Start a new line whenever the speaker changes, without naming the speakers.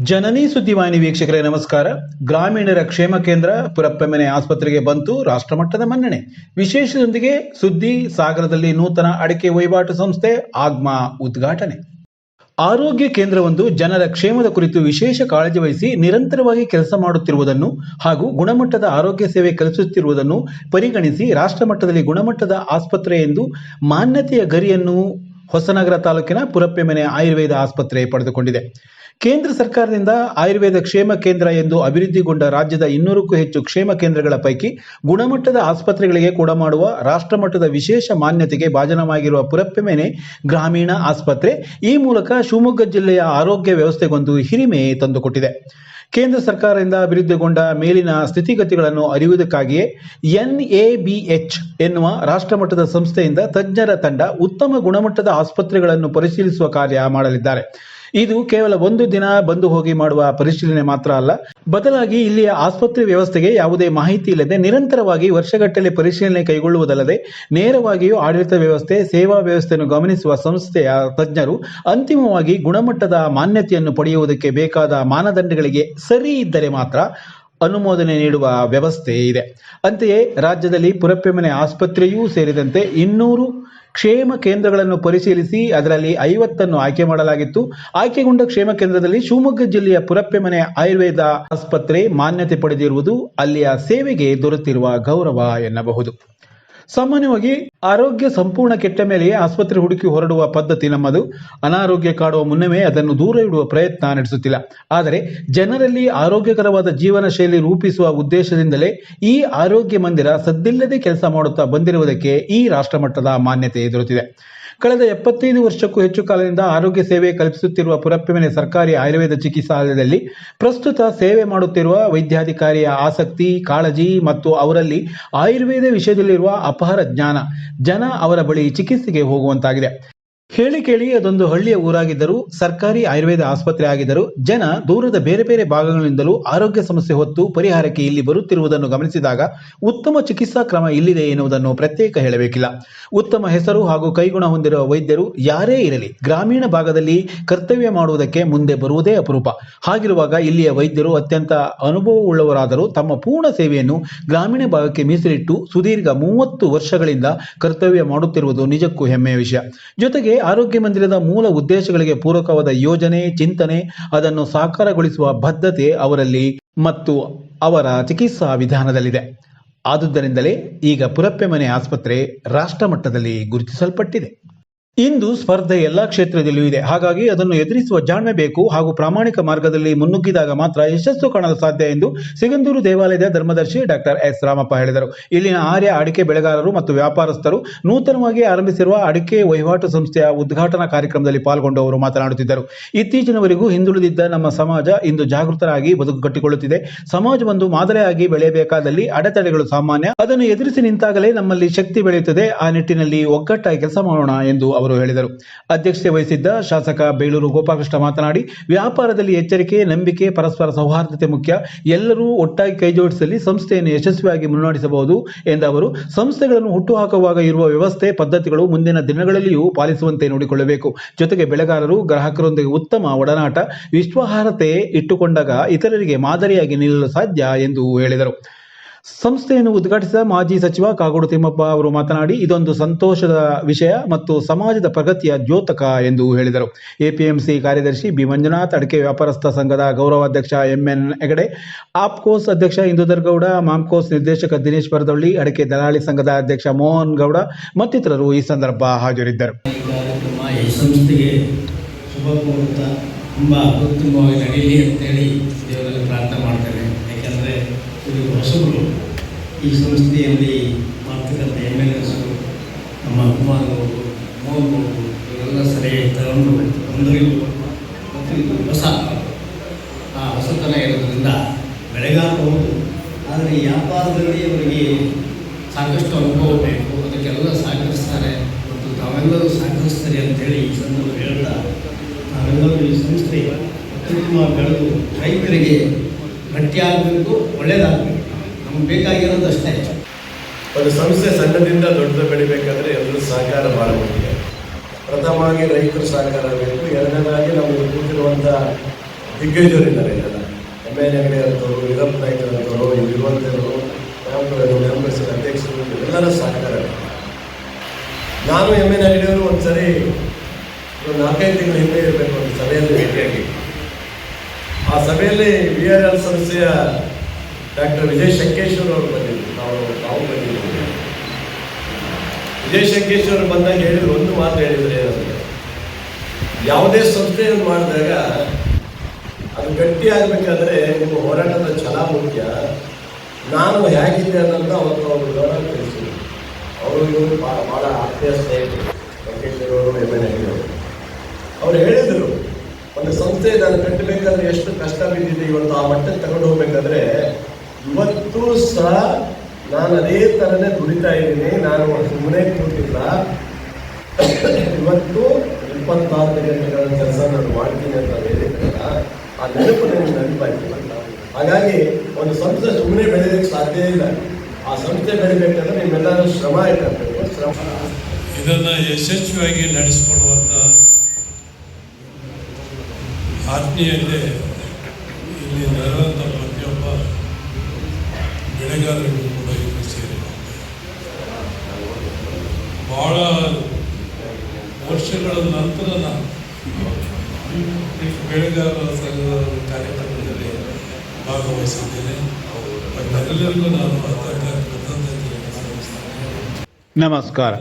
ಜನನಿ ಸುದ್ದಿವಾಹಿನಿ ವೀಕ್ಷಕರೇ ನಮಸ್ಕಾರ. ಗ್ರಾಮೀಣರ ಕ್ಷೇಮ ಕೇಂದ್ರ ಪುರಪ್ಪಮೆನೆ ಆಸ್ಪತ್ರೆಗೆ ಬಂತು ರಾಷ್ಟ್ರಮಟ್ಟದ ಮನ್ನಣೆ. ವಿಶೇಷದೊಂದಿಗೆ ಸುದ್ದಿ ಸಾಗರದಲ್ಲಿ ನೂತನ ಅಡಿಕೆ ವಹಿವಾಟು ಸಂಸ್ಥೆ ಆಗ್ಮಾ ಉದ್ಘಾಟನೆ. ಆರೋಗ್ಯ ಕೇಂದ್ರವೊಂದು ಜನರ ಕ್ಷೇಮದ ಕುರಿತು ವಿಶೇಷ ಕಾಳಜಿ ವಹಿಸಿ ನಿರಂತರವಾಗಿ ಕೆಲಸ ಮಾಡುತ್ತಿರುವುದನ್ನು ಹಾಗೂ ಗುಣಮಟ್ಟದ ಆರೋಗ್ಯ ಸೇವೆ ಕಲ್ಪಿಸುತ್ತಿರುವುದನ್ನು ಪರಿಗಣಿಸಿ ರಾಷ್ಟ್ರಮಟ್ಟದಲ್ಲಿ ಗುಣಮಟ್ಟದ ಆಸ್ಪತ್ರೆ ಎಂದು ಮಾನ್ಯತೆಯ ಗರಿಯನ್ನು ಹೊಸನಗರ ತಾಲೂಕಿನ ಪುರಪ್ಪಮೆನೆ ಆಯುರ್ವೇದ ಆಸ್ಪತ್ರೆ ಪಡೆದುಕೊಂಡಿದೆ. ಕೇಂದ್ರ ಸರ್ಕಾರದಿಂದ ಆಯುರ್ವೇದ ಕ್ಷೇಮ ಕೇಂದ್ರ ಎಂದು ಅಭಿವೃದ್ಧಿಗೊಂಡ ರಾಜ್ಯದ 200ಕ್ಕೂ ಹೆಚ್ಚು ಕ್ಷೇಮ ಕೇಂದ್ರಗಳ ಪೈಕಿ ಗುಣಮಟ್ಟದ ಆಸ್ಪತ್ರೆಗಳಿಗೆ ಕೊಡಮಾಡುವ ರಾಷ್ಟ್ರಮಟ್ಟದ ವಿಶೇಷ ಮಾನ್ಯತೆಗೆ ಭಾಜನವಾಗಿರುವ ಪುರಪ್ಪಮೆನೆ ಗ್ರಾಮೀಣ ಆಸ್ಪತ್ರೆ ಈ ಮೂಲಕ ಶಿವಮೊಗ್ಗ ಜಿಲ್ಲೆಯ ಆರೋಗ್ಯ ವ್ಯವಸ್ಥೆಗೊಂದು ಹಿರಿಮೆ ತಂದುಕೊಟ್ಟಿದೆ. ಕೇಂದ್ರ ಸರ್ಕಾರದಿಂದ ಅಭಿವೃದ್ಧಿಗೊಂಡ ಮೇಲಿನ ಸ್ಥಿತಿಗತಿಗಳನ್ನು ಅರಿಯುವುದಕ್ಕಾಗಿಯೇ NABH ಎನ್ನುವ ರಾಷ್ಟ್ರಮಟ್ಟದ ಸಂಸ್ಥೆಯಿಂದ ತಜ್ಞರ ತಂಡ ಉತ್ತಮ ಗುಣಮಟ್ಟದ ಆಸ್ಪತ್ರೆಗಳನ್ನು ಪರಿಶೀಲಿಸುವ ಕಾರ್ಯ ಮಾಡಲಿದ್ದಾರೆ. ಇದು ಕೇವಲ ಒಂದು ದಿನ ಬಂದು ಹೋಗಿ ಮಾಡುವ ಪರಿಶೀಲನೆ ಮಾತ್ರ ಅಲ್ಲ, ಬದಲಾಗಿ ಇಲ್ಲಿಯ ಆಸ್ಪತ್ರೆ ವ್ಯವಸ್ಥೆಗೆ ಯಾವುದೇ ಮಾಹಿತಿ ಇಲ್ಲದೆ ನಿರಂತರವಾಗಿ ವರ್ಷಗಟ್ಟಲೆ ಪರಿಶೀಲನೆ ಕೈಗೊಳ್ಳುವುದಲ್ಲದೆ ನೇರವಾಗಿಯೂ ಆಡಳಿತ ವ್ಯವಸ್ಥೆ, ಸೇವಾ ವ್ಯವಸ್ಥೆಯನ್ನು ಗಮನಿಸುವ ಸಂಸ್ಥೆಯ ತಜ್ಞರು ಅಂತಿಮವಾಗಿ ಗುಣಮಟ್ಟದ ಮಾನ್ಯತೆಯನ್ನು ಪಡೆಯುವುದಕ್ಕೆ ಬೇಕಾದ ಮಾನದಂಡಗಳಿಗೆ ಸರಿ ಇದ್ದರೆ ಮಾತ್ರ ಅನುಮೋದನೆ ನೀಡುವ ವ್ಯವಸ್ಥೆ ಇದೆ. ಅಂತೆಯೇ ರಾಜ್ಯದಲ್ಲಿ ಪುರಪ್ಪಮೆನೆ ಆಸ್ಪತ್ರೆಯೂ ಸೇರಿದಂತೆ 200 ಕ್ಷೇಮ ಕೇಂದ್ರಗಳನ್ನು ಪರಿಶೀಲಿಸಿ ಅದರಲ್ಲಿ 50 ಆಯ್ಕೆ ಮಾಡಲಾಗಿತ್ತು. ಆಯ್ಕೆಗೊಂಡ ಕ್ಷೇಮ ಕೇಂದ್ರದಲ್ಲಿ ಶಿವಮೊಗ್ಗ ಜಿಲ್ಲೆಯ ಪುರಪ್ಪಮೆನೆ ಆಯುರ್ವೇದ ಆಸ್ಪತ್ರೆ ಮಾನ್ಯತೆ ಪಡೆದಿರುವುದು ಅಲ್ಲಿಯ ಸೇವೆಗೆ ದೊರೆತಿರುವ ಗೌರವ ಎನ್ನಬಹುದು. ಸಾಮಾನ್ಯವಾಗಿ ಆರೋಗ್ಯ ಸಂಪೂರ್ಣ ಕೆಟ್ಟ ಮೇಲೆಯೇ ಆಸ್ಪತ್ರೆ ಹುಡುಕಿ ಹೊರಡುವ ಪದ್ಧತಿ ನಮ್ಮದು. ಅನಾರೋಗ್ಯ ಕಾಡುವ ಮುನ್ನವೇ ಅದನ್ನು ದೂರ ಇಡುವ ಪ್ರಯತ್ನ ನಡೆಸುತ್ತಿಲ್ಲ. ಆದರೆ ಜನರಲ್ಲಿ ಆರೋಗ್ಯಕರವಾದ ಜೀವನ ಶೈಲಿ ರೂಪಿಸುವ ಉದ್ದೇಶದಿಂದಲೇ ಈ ಆರೋಗ್ಯ ಮಂದಿರ ಸದ್ದಿಲ್ಲದೆ ಕೆಲಸ ಮಾಡುತ್ತಾ ಬಂದಿರುವುದಕ್ಕೆ ಈ ರಾಷ್ಟ್ರಮಟ್ಟದ ಮಾನ್ಯತೆ ದೊರೆತಿದೆ. ಕಳೆದ 75 ವರ್ಷಕ್ಕೂ ಹೆಚ್ಚು ಕಾಲದಿಂದ ಆರೋಗ್ಯ ಸೇವೆ ಕಲ್ಪಿಸುತ್ತಿರುವ ಪುರಪ್ಪಮೆನೆ ಸರ್ಕಾರಿ ಆಯುರ್ವೇದ ಚಿಕಿತ್ಸಾಲಯದಲ್ಲಿ ಪ್ರಸ್ತುತ ಸೇವೆ ಮಾಡುತ್ತಿರುವ ವೈದ್ಯಾಧಿಕಾರಿಯ ಆಸಕ್ತಿ, ಕಾಳಜಿ ಮತ್ತು ಅವರಲ್ಲಿ ಆಯುರ್ವೇದ ವಿಷಯದಲ್ಲಿರುವ ಅಪಾರ ಜ್ಞಾನ ಜನ ಅವರ ಬಳಿ ಚಿಕಿತ್ಸೆಗೆ ಹೋಗುವಂತಾಗಿದೆ. ಹೇಳಿ ಕೇಳಿ ಅದೊಂದು ಹಳ್ಳಿಯ ಊರಾಗಿದ್ದರೂ ಸರ್ಕಾರಿ ಆಯುರ್ವೇದ ಆಸ್ಪತ್ರೆ ಆಗಿದ್ದರೂ ಜನ ದೂರದ ಬೇರೆ ಬೇರೆ ಭಾಗಗಳಿಂದಲೂ ಆರೋಗ್ಯ ಸಮಸ್ಯೆ ಹೊತ್ತು ಪರಿಹಾರಕ್ಕೆ ಇಲ್ಲಿ ಬರುತ್ತಿರುವುದನ್ನು ಗಮನಿಸಿದಾಗ ಉತ್ತಮ ಚಿಕಿತ್ಸಾ ಕ್ರಮ ಇಲ್ಲಿದೆ ಎನ್ನುವುದನ್ನು ಪ್ರತ್ಯೇಕ ಹೇಳಬೇಕಿಲ್ಲ. ಉತ್ತಮ ಹೆಸರು ಹಾಗೂ ಕೈಗುಣ ಹೊಂದಿರುವ ವೈದ್ಯರು ಯಾರೇ ಇರಲಿ ಗ್ರಾಮೀಣ ಭಾಗದಲ್ಲಿ ಕರ್ತವ್ಯ ಮಾಡುವುದಕ್ಕೆ ಮುಂದೆ ಬರುವುದೇ ಅಪರೂಪ. ಹಾಗಿರುವಾಗ ಇಲ್ಲಿಯ ವೈದ್ಯರು ಅತ್ಯಂತ ಅನುಭವವುಳ್ಳವರಾದರೂ ತಮ್ಮ ಪೂರ್ಣ ಸೇವೆಯನ್ನು ಗ್ರಾಮೀಣ ಭಾಗಕ್ಕೆ ಮೀಸಲಿಟ್ಟು ಸುದೀರ್ಘ 30 ವರ್ಷಗಳಿಂದ ಕರ್ತವ್ಯ ಮಾಡುತ್ತಿರುವುದು ನಿಜಕ್ಕೂ ಹೆಮ್ಮೆಯ ವಿಷಯ. ಜೊತೆಗೆ ಆರೋಗ್ಯ ಮಂದಿರದ ಮೂಲ ಉದ್ದೇಶಗಳಿಗೆ ಪೂರಕವಾದ ಯೋಜನೆ, ಚಿಂತನೆ, ಅದನ್ನು ಸಾಕಾರಗೊಳಿಸುವ ಬದ್ಧತೆ ಅವರಲ್ಲಿ ಮತ್ತು ಅವರ ಚಿಕಿತ್ಸಾ ವಿಧಾನದಲ್ಲಿದೆ. ಆದುದರಿಂದಲೇ ಈಗ ಪುರಪ್ಪಮೆನೆ ಆಸ್ಪತ್ರೆ ರಾಷ್ಟ್ರಮಟ್ಟದಲ್ಲಿ ಗುರುತಿಸಲ್ಪಟ್ಟಿದೆ. ಇಂದು ಸ್ಪರ್ಧೆ ಎಲ್ಲಾ ಕ್ಷೇತ್ರದಲ್ಲಿಯೂ ಇದೆ. ಹಾಗಾಗಿ ಅದನ್ನು ಎದುರಿಸುವ ಜಾಣ್ಮೆ ಬೇಕು ಹಾಗೂ ಪ್ರಾಮಾಣಿಕ ಮಾರ್ಗದಲ್ಲಿ ಮುನ್ನುಗ್ಗಿದಾಗ ಮಾತ್ರ ಯಶಸ್ಸು ಕಾಣಲು ಸಾಧ್ಯ ಎಂದು ಸಿಗಂದೂರು ದೇವಾಲಯದ ಧರ್ಮದರ್ಶಿ ಡಾಕ್ಟರ್ ಎಸ್ ರಾಮಪ್ಪ ಹೇಳಿದರು. ಇಲ್ಲಿನ ಆರ್ಯ ಅಡಿಕೆ ಬೆಳೆಗಾರರು ಮತ್ತು ವ್ಯಾಪಾರಸ್ಥರು ನೂತನವಾಗಿ ಆರಂಭಿಸಿರುವ ಅಡಿಕೆ ವಹಿವಾಟು ಸಂಸ್ಥೆಯ ಉದ್ಘಾಟನಾ ಕಾರ್ಯಕ್ರಮದಲ್ಲಿ ಪಾಲ್ಗೊಂಡು ಅವರು ಮಾತನಾಡುತ್ತಿದ್ದರು. ಇತ್ತೀಚಿನವರೆಗೂ ಹಿಂದುಳಿದಿದ್ದ ನಮ್ಮ ಸಮಾಜ ಇಂದು ಜಾಗೃತರಾಗಿ ಬದುಕು ಕಟ್ಟಿಕೊಳ್ಳುತ್ತಿದೆ. ಸಮಾಜವೊಂದು ಮಾದರಿಯಾಗಿ ಬೆಳೆಯಬೇಕಾದಲ್ಲಿ ಅಡೆತಡೆಗಳು ಸಾಮಾನ್ಯ. ಅದನ್ನು ಎದುರಿಸಿ ನಿಂತಾಗಲೇ ನಮ್ಮಲ್ಲಿ ಶಕ್ತಿ ಬೆಳೆಯುತ್ತದೆ. ಆ ನಿಟ್ಟಿನಲ್ಲಿ ಒಗ್ಗಟ್ಟಾಗಿ ಕೆಲಸ ಮಾಡೋಣ ಎಂದು ಅವರು ಹೇಳಿದರು. ಅಧ್ಯಕ್ಷತೆ ವಹಿಸಿದ್ದ ಶಾಸಕ ಬೇಳೂರು ಗೋಪಾಲಕೃಷ್ಣ ಮಾತನಾಡಿ, ವ್ಯಾಪಾರದಲ್ಲಿ ಎಚ್ಚರಿಕೆ, ನಂಬಿಕೆ, ಪರಸ್ಪರ ಸೌಹಾರ್ದತೆ ಮುಖ್ಯ. ಎಲ್ಲರೂ ಒಟ್ಟಾಗಿ ಕೈಜೋಡಿಸಲಿ ಸಂಸ್ಥೆಯನ್ನು ಯಶಸ್ವಿಯಾಗಿ ಮುನ್ನಡೆಸಬಹುದು ಎಂದ ಅವರು, ಸಂಸ್ಥೆಗಳನ್ನು ಹುಟ್ಟುಹಾಕುವಾಗ ಇರುವ ವ್ಯವಸ್ಥೆ, ಪದ್ಧತಿಗಳು ಮುಂದಿನ ದಿನಗಳಲ್ಲಿಯೂ ಪಾಲಿಸುವಂತೆ ನೋಡಿಕೊಳ್ಳಬೇಕು. ಜೊತೆಗೆ ಬೆಳೆಗಾರರು, ಗ್ರಾಹಕರೊಂದಿಗೆ ಉತ್ತಮ ಒಡನಾಟ, ವಿಶ್ವಾಸಾರ್ಹತೆ ಇಟ್ಟುಕೊಂಡಾಗ ಇತರರಿಗೆ ಮಾದರಿಯಾಗಿ ನಿಲ್ಲಲು ಸಾಧ್ಯ ಎಂದು ಹೇಳಿದರು. ಸಂಸ್ಥೆಯನ್ನು ಉದ್ಘಾಟಿಸಿದ ಮಾಜಿ ಸಚಿವ ಕಾಗೋಡು ತಿಮ್ಮಪ್ಪ ಅವರು ಮಾತನಾಡಿ, ಇದೊಂದು ಸಂತೋಷದ ವಿಷಯ ಮತ್ತು ಸಮಾಜದ ಪ್ರಗತಿಯ ದ್ಯೋತಕ ಎಂದು ಹೇಳಿದರು. APMC ಕಾರ್ಯದರ್ಶಿ ಬಿ ಮಂಜುನಾಥ್, ಅಡಿಕೆ ವ್ಯಾಪಾರಸ್ಥ ಸಂಘದ ಗೌರವಾಧ್ಯಕ್ಷ MN ಹೆಗಡೆ, ಆಪ್ಕೋಸ್ ಅಧ್ಯಕ್ಷ ಇಂದುಧರ್ ಗೌಡ, ಮಾಮ್ಕೋಸ್ ನಿರ್ದೇಶಕ ದಿನೇಶ್ ಬರದೊಳ್ಳಿ, ಅಡಿಕೆ ದಲಾಳಿ ಸಂಘದ ಅಧ್ಯಕ್ಷ ಮೋಹನ್ ಗೌಡ ಮತ್ತಿತರರು ಈ ಸಂದರ್ಭ ಹಾಜರಿದ್ದರು.
ತುಂಬಾ ಅತ್ಯುತ್ತಮವಾಗಿ ನಡೆಯಲಿ ಅಂತೇಳಿ ದೇವರಲ್ಲಿ ಪ್ರಾರ್ಥನೆ ಮಾಡ್ತೇನೆ. ಯಾಕೆಂದರೆ ಇದು ಹೊಸಬರು ಈ ಸಂಸ್ಥೆಯಲ್ಲಿ ಮಾಡ್ತಿದ್ದಂಥ MLAs ನಮ್ಮ ಕುಮಾರವರು, ಮೋಹನ್ ಅವರು ಇವರೆಲ್ಲ ಸರಿಯಾಗಿ ತಗೊಂಡು ಬಂದರಿಗೂ ಮತ್ತು ಇದು ಹೊಸತನ ಇರೋದ್ರಿಂದ ಬೆಳೆಗಾರ ಹೌದು, ಆದರೆ ವ್ಯಾಪಾರದಲ್ಲಿ ಅವರಿಗೆ ಸಾಕಷ್ಟು ಅನುಭವ ಬೇಕು. ಅದಕ್ಕೆಲ್ಲ ಸಹಕರಿಸ್ತಾರೆ ಮತ್ತು ತಾವೆಲ್ಲರೂ ಸಹಕರಿಸ್ತಾರೆ ಅಂತೇಳಿ ಈ ಸಂದರ್ಭ ಹೇಳ್ತಾ, ನಾವೆಲ್ಲರೂ ಈ ಸಂಸ್ಥೆ ಅತ್ಯುತ್ತಮ ಬೆಳೆದು ರೈತರಿಗೆ ಗಟ್ಟಿಯಾಗಬೇಕು, ಒಳ್ಳೆಯದಾಗಬೇಕು. ನಮ್ಗೆ ಬೇಕಾಗಿರೋದು ಅಷ್ಟೇ.
ಒಂದು ಸಂಸ್ಥೆ ಸಣ್ಣದಿಂದ ದೊಡ್ಡದು ಬೆಳಿಬೇಕಾದ್ರೆ ಎಲ್ಲರೂ ಸಹಕಾರ ಭಾಳ ಮುಖ್ಯ. ಪ್ರಥಮವಾಗಿ ರೈತರು ಸಹಕಾರ ಬೇಕು. ಎರಡನೇದಾಗಿ ನಮಗೆ ಕೂತಿರುವಂಥ ದಿಗ್ಗಜರಿದ್ದಾರೆ ಇದೆಲ್ಲ MN ಹೆಗಡೆ ಅಂತವರು, ವೀರಪ್ಪ ನಾಯ್ಕರ್ ಅಂತವರು, ಇರುವಂಥವರು, ಮೆಂಬರ್ಸ್ ಅಧ್ಯಕ್ಷರು ಎಲ್ಲರ ಸಹಕಾರ. ನಾನು MN ಹೆಗಡೆಯವರು ಒಂದು ಸರಿ 4-5 ತಿಂಗಳ ಹಿಂದೆ ಇರಬೇಕು ಒಂದು ಸಭೆಯಲ್ಲಿ ಭೇಟಿಯಾಗಿ. ಆ ಸಭೆಯಲ್ಲಿ VRL ಸಂಸ್ಥೆಯ ಡಾಕ್ಟರ್ ವಿಜಯ್ ಶಂಕೇಶ್ವರ್ ಅವರು ಬಂದಿದ್ದರು. ನಾವು ಬಂದಿದ್ದೀವಿ. ವಿಜಯ್ ಶಂಕೇಶ್ವರ್ ಬಂದಾಗ ಹೇಳಿದ್ರು, ಒಂದು ಮಾತು ಹೇಳಿದರೆ ಏನಂದರೆ, ಯಾವುದೇ ಸಂಸ್ಥೆಯನ್ನು ಮಾಡಿದಾಗ ಅದು ಗಟ್ಟಿ ಆಗಬೇಕಾದ್ರೆ ನಿಮ್ಮ ಹೋರಾಟದ ಛಲ ಮುಖ್ಯ. ನಾನು ಹೇಗಿದ್ದೆ ಅನ್ನೋದನ್ನ ಅವತ್ತು ಅವರು ವಿವರ ತಿಳಿಸಿದ್ರು. ಅವರು ಇವರು ಭಾಳ ಆತ್ಮೀಯ ಸ್ನೇಹಿತರು, ಶಂಕೇಶ್ವರ್ ಅವರು, MN ಹೆಗಡೆ ಅವರು ಹೇಳಿದರು, ಒಂದು ಸಂಸ್ಥೆ ನಾನು ಕಟ್ಟಬೇಕಾದ್ರೆ ಎಷ್ಟು ಕಷ್ಟ ಬಿದ್ದಿದೆ, ಇವತ್ತು ಆ ಮಟ್ಟಕ್ಕೆ ತಗೊಂಡು ಹೋಗ್ಬೇಕಾದ್ರೆ ಇವತ್ತು ಸಹ ನಾನು ಅದೇ ಥರನೇ ದುಡಿತಾ ಇದ್ದೀನಿ. ನಾನು ಸುಮ್ಮನೆ ಕೂತಿಲ್ಲ. ಇವತ್ತು 24 ಗಂಟೆಗಳ ಕೆಲಸ ನಾನು ಮಾಡ್ತೀನಿ ಅಂತ ಹೇಳಿದ್ರಲ್ಲ, ಆ ನೆನಪು ನನಗೆ ನೆನಪಾಯ್ತು. ಹಾಗಾಗಿ ಒಂದು ಸಂಸ್ಥೆ ಸುಮ್ಮನೆ ಬೆಳೆಯೋಕ್ಕೆ ಸಾಧ್ಯ ಇಲ್ಲ. ಆ ಸಂಸ್ಥೆ ಬೆಳಿಬೇಕಂದ್ರೆ ನಿಮ್ಮೆಲ್ಲರೂ ಶ್ರಮ ಇರಬೇಕು. ಶ್ರಮ
ಇದನ್ನು ಯಶಸ್ವಿಯಾಗಿ ನಡೆಸಿಕೊಳ್ಳುವಂಥ ಆತ್ಮೀಯತೆ ಇಲ್ಲಿ ನೆರವಂಥ ಪ್ರತಿಯೊಬ್ಬ ಬೆಳೆಗಾರರಿಗೂ ಕೂಡ ಇಲ್ಲಿ ಸೇರಿದೆ. ಭಾಳ ವರ್ಷಗಳ ನಂತರ ನಾನು ಬೆಳೆಗಾರರ ಸಂಘದ ಕಾರ್ಯಕ್ರಮದಲ್ಲಿ ಭಾಗವಹಿಸಿದ್ದೇನೆ. ಎಲ್ಲರಿಗೂ ನಾನು ಅತ್ಯಂತ ಕೃತಜ್ಞತೆಯನ್ನು ಸಲ್ಲಿಸ್ತೇನೆ.
ನಮಸ್ಕಾರ.